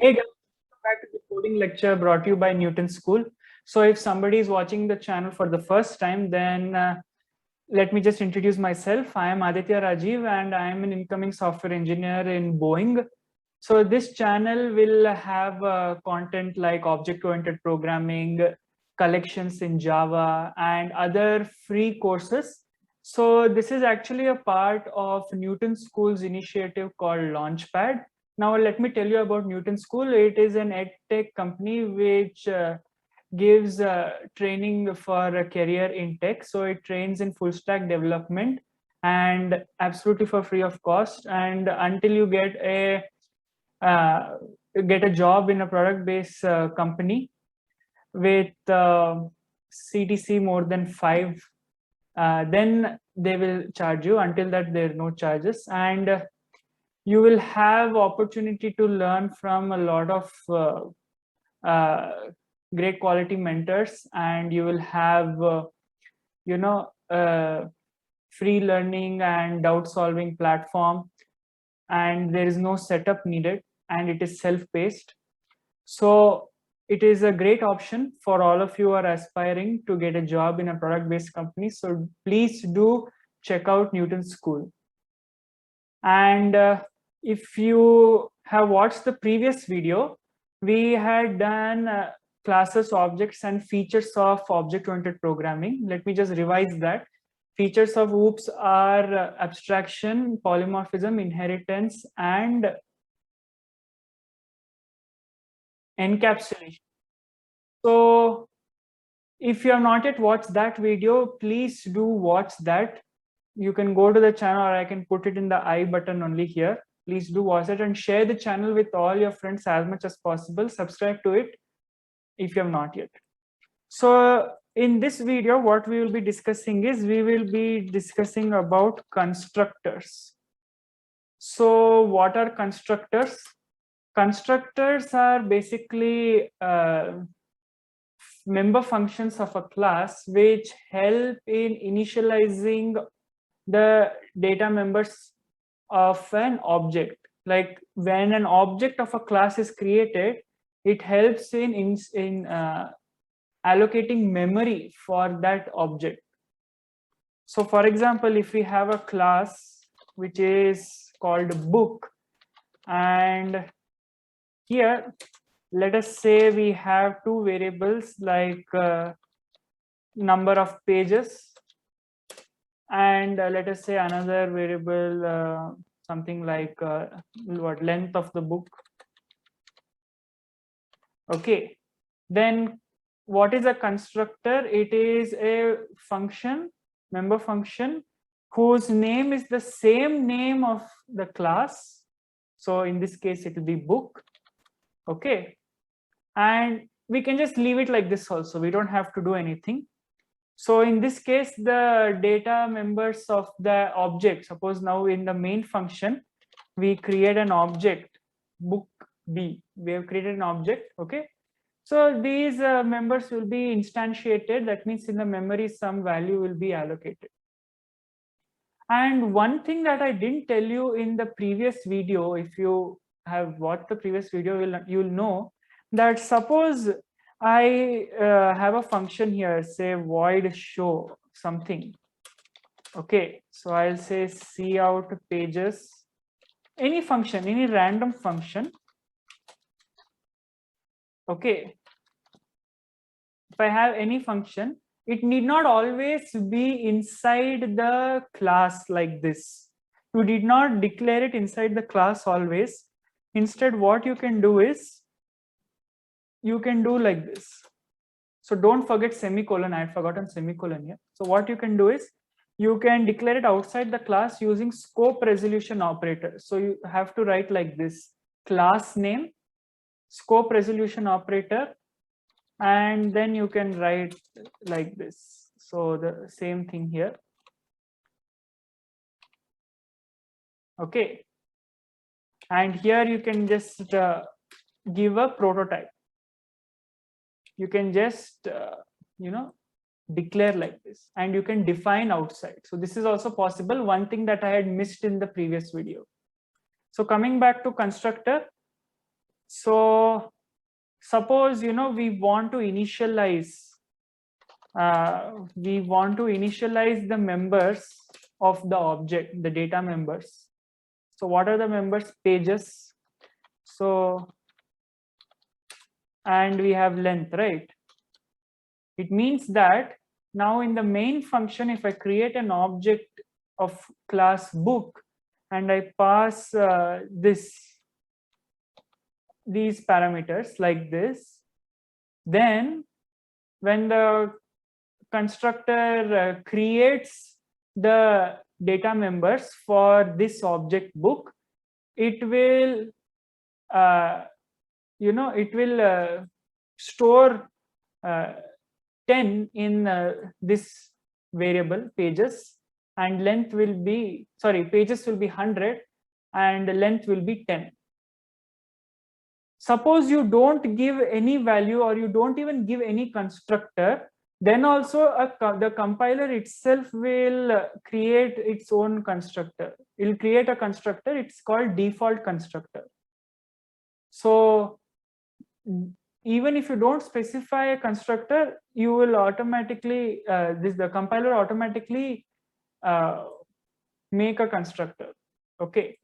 Hey guys, welcome back to the coding lecture brought to you by Newton School. So if somebody is watching the channel for the first time, then let me just introduce myself. I am Aditya Rajiv and I am an incoming software engineer in Boeing. So this channel will have content like object-oriented programming, collections in Java, and other free courses. So this is actually a part of Newton School's initiative called Launchpad. Now let me tell you about Newton School. It is an edtech company which gives training for a career in tech. So it trains in full stack development and absolutely for free of cost. And until you uh, get a job in a product-based company with CTC more than 5, then they will charge you. Until that, there are no charges. And you will have opportunity to learn from a lot of great quality mentors, and you will have you know free learning and doubt solving platform, and there is no setup needed, and it is self-paced. So it is a great option for all of you who are aspiring to get a job in a product-based company. So please do check out Newton School. And if you have watched the previous video, we had done classes, objects, and features of object-oriented programming. Let me just revise that. Features of OOPS are abstraction, polymorphism, inheritance, and encapsulation. So if you have not yet watched that video, please do watch that. You can go to the channel, or I can put it in the I button only here. Please do watch it and share the channel with all your friends as much as possible. Subscribe to it if you have not yet. So in this video, what we will be discussing is we will be discussing about constructors. So what are constructors? Constructors are basically member functions of a class which help in initializing the data members of an object. Like when an object of a class is created, it helps in allocating memory for that object. So for example, if we have a class which is called book, and here let us say we have two variables like number of pages, and let us say another variable something like what length of the book. Okay, then what is a constructor? It is a function, member function, whose name is the same name of the class. So in this case it will be book. Okay, and we can just leave it like this also, we don't have to do anything. So in this case, the data members of the object, suppose now in the main function, we create an object, book B. We have created an object, okay? So these members will be instantiated. That means in the memory, some value will be allocated. And one thing that I didn't tell you in the previous video, if you have watched the previous video, you'll know that suppose I have a function here, say void show something. Okay, so I'll say cout pages, any function, any random function. Okay, if I have any function, it need not always be inside the class like this. You did not declare it inside the class always. Instead, what you can do is you can do like this. So don't forget semicolon. I had forgotten semicolon here. So what you can do is you can declare it outside the class using scope resolution operator. So you have to write like this: class name, scope resolution operator, and then you can write like this. So the same thing here. Okay, and here you can just give a prototype. You can just declare like this, and you can define outside. So this is also possible. One thing that I had missed in the previous video. So coming back to constructor, So suppose, you know, we want to initialize the members of the object, the data members. So what are the members? Pages. So, and we have length, right? It means that now in the main function, if I create an object of class book and I pass these parameters like this, then when the constructor creates the data members for this object book, it will store 10 in this variable pages, and length will be, pages will be 100 and length will be 10. Suppose you don't give any value or you don't even give any constructor, then also the compiler itself will create its own constructor. It will create a constructor. It's called default constructor. So even if you don't specify a constructor, you will automatically, the compiler automatically make a constructor. Okay.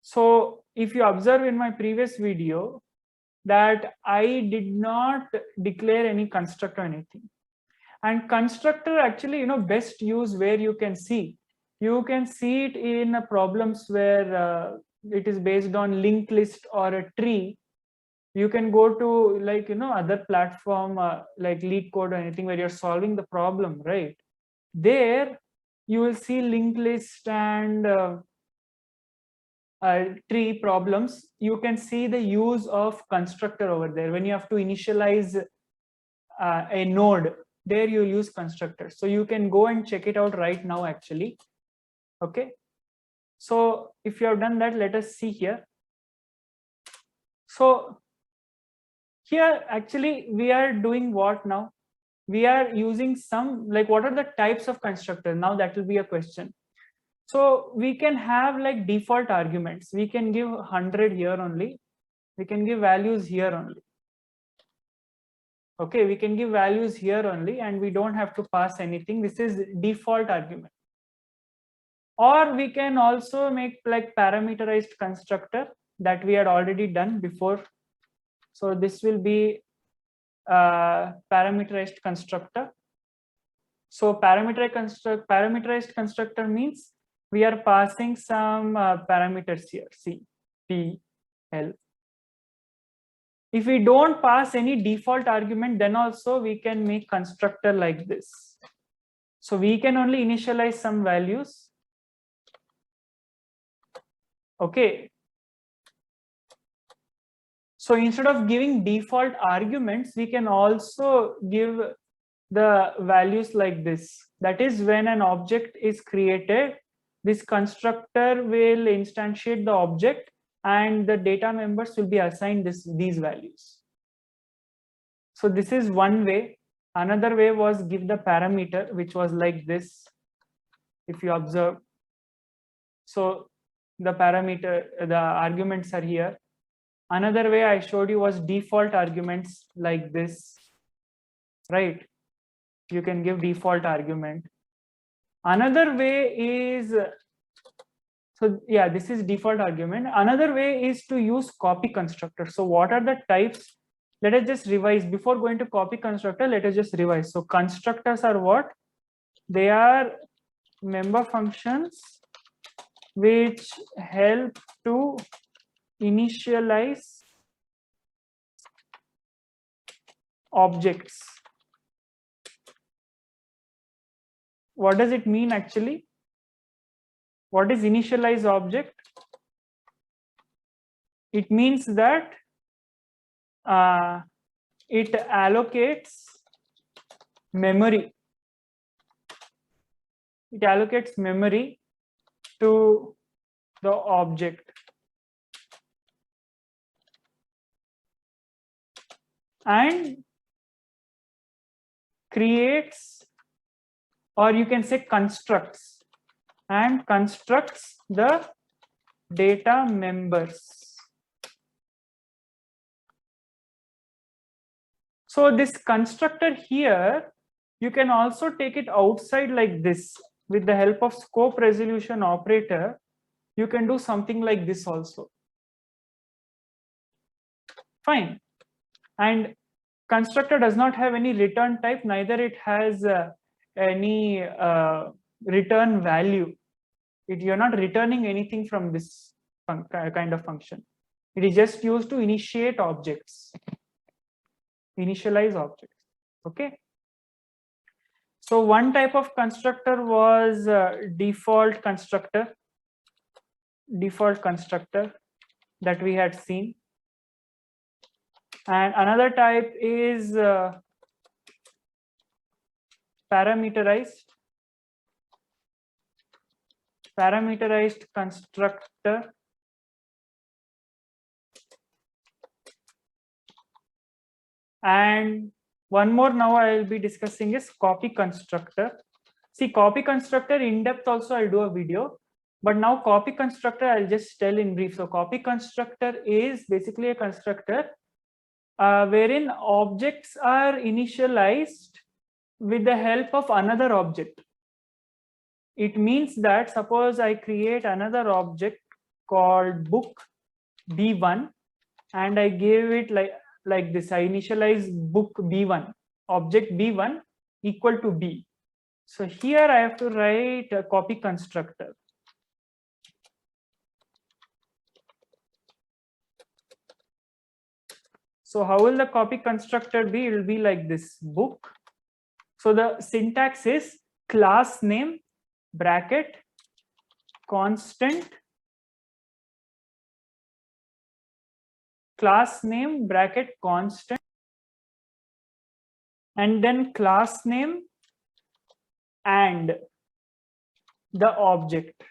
So if you observe in my previous video that I did not declare any constructor or anything. And constructor actually, best use where you can see it in problems where it is based on linked list or a tree. You can go to other platform like LeetCode or anything where you're solving the problem, right? There you will see linked list and tree problems. You can see the use of constructor over there. When you have to initialize a node, there you use constructor. So you can go and check it out right now actually. Okay. So if you have done that, let us see here. So here actually we are doing what now? We are using some, what are the types of constructor? Now that will be a question. So we can have default arguments. We can give 100 here only. We can give values here only. Okay, we can give values here only and we don't have to pass anything. This is default argument. Or we can also make parameterized constructor that we had already done before. So this will be parameterized constructor. So parameterized constructor means we are passing some parameters here, C, P, L. If we don't pass any default argument, then also we can make constructor like this. So we can only initialize some values. Okay. So instead of giving default arguments, we can also give the values like this. That is, when an object is created, this constructor will instantiate the object and the data members will be assigned these values. So this is one way. Another way was give the parameter, which was like this. If you observe, so the parameter, the arguments are here. Another way I showed you was default arguments like this, right? You can give default argument. Another way is, so yeah, this is default argument. Another way is to use copy constructor. So what are the types? Let us just revise before going to copy constructor. Let us just revise. So constructors are what? They are member functions which help to initialize objects. What does it mean actually? What is initialize object? It means that it allocates memory. It allocates memory to the object. And creates, or you can say constructs, and constructs the data members. So this constructor here, you can also take it outside like this. With the help of scope resolution operator, you can do something like this also. Fine. And constructor does not have any return type, neither it has any return value. You're not returning anything from this kind of function. It is just used to initiate objects, initialize objects. Okay. So one type of constructor was default constructor that we had seen. And another type is parameterized constructor. And one more now I will be discussing is copy constructor. See, copy constructor in depth also I'll do a video, but now copy constructor I'll just tell in brief. So copy constructor is basically a constructor wherein objects are initialized with the help of another object. It means that suppose I create another object called book B1 and I give it like this. I initialize book B1, object B1 equal to B. So here I have to write a copy constructor. So how will the copy constructor be? It will be like this, book. So the syntax is class name bracket constant, class name bracket constant, and then class name and the object.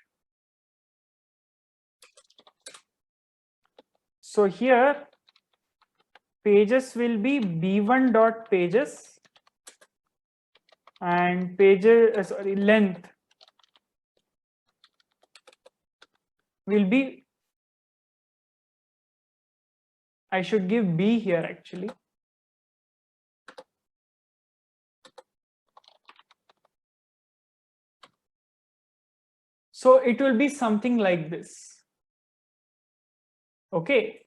So here pages will be b1 dot pages and pages length will be, I should give b here actually. So it will be something like this. Okay.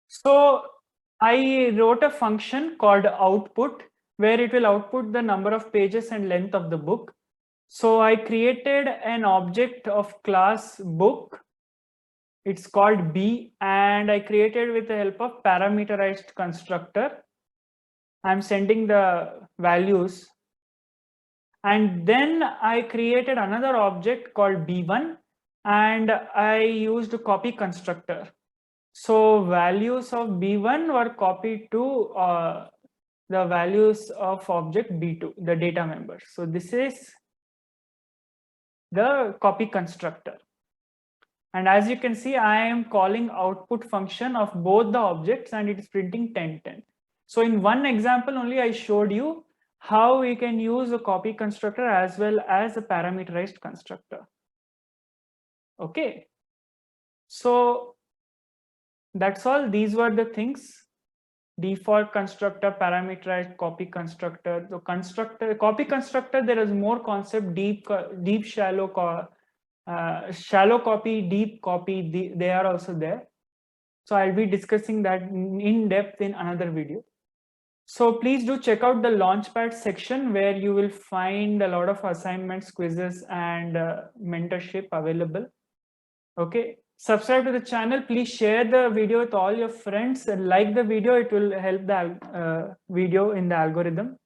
So I wrote a function called output where it will output the number of pages and length of the book. So I created an object of class book. It's called B, and I created with the help of parameterized constructor. I'm sending the values. And then I created another object called B1 and I used a copy constructor. So values of B1 were copied to the values of object B2, the data member. So this is the copy constructor. And as you can see, I am calling output function of both the objects and it is printing 1010. So in one example only I showed you how we can use a copy constructor as well as a parameterized constructor. Okay. So that's all. These were the things: default constructor, parameterized, copy constructor. So copy constructor, there is more concept: deep, shallow copy, deep copy. They are also there. So I'll be discussing that in depth in another video. So please do check out the Launchpad section where you will find a lot of assignments, quizzes, and mentorship available. Okay. Subscribe to the channel. Please share the video with all your friends and like the video. It will help the video in the algorithm.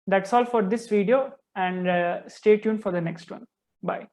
That's all for this video, and stay tuned for the next one. Bye.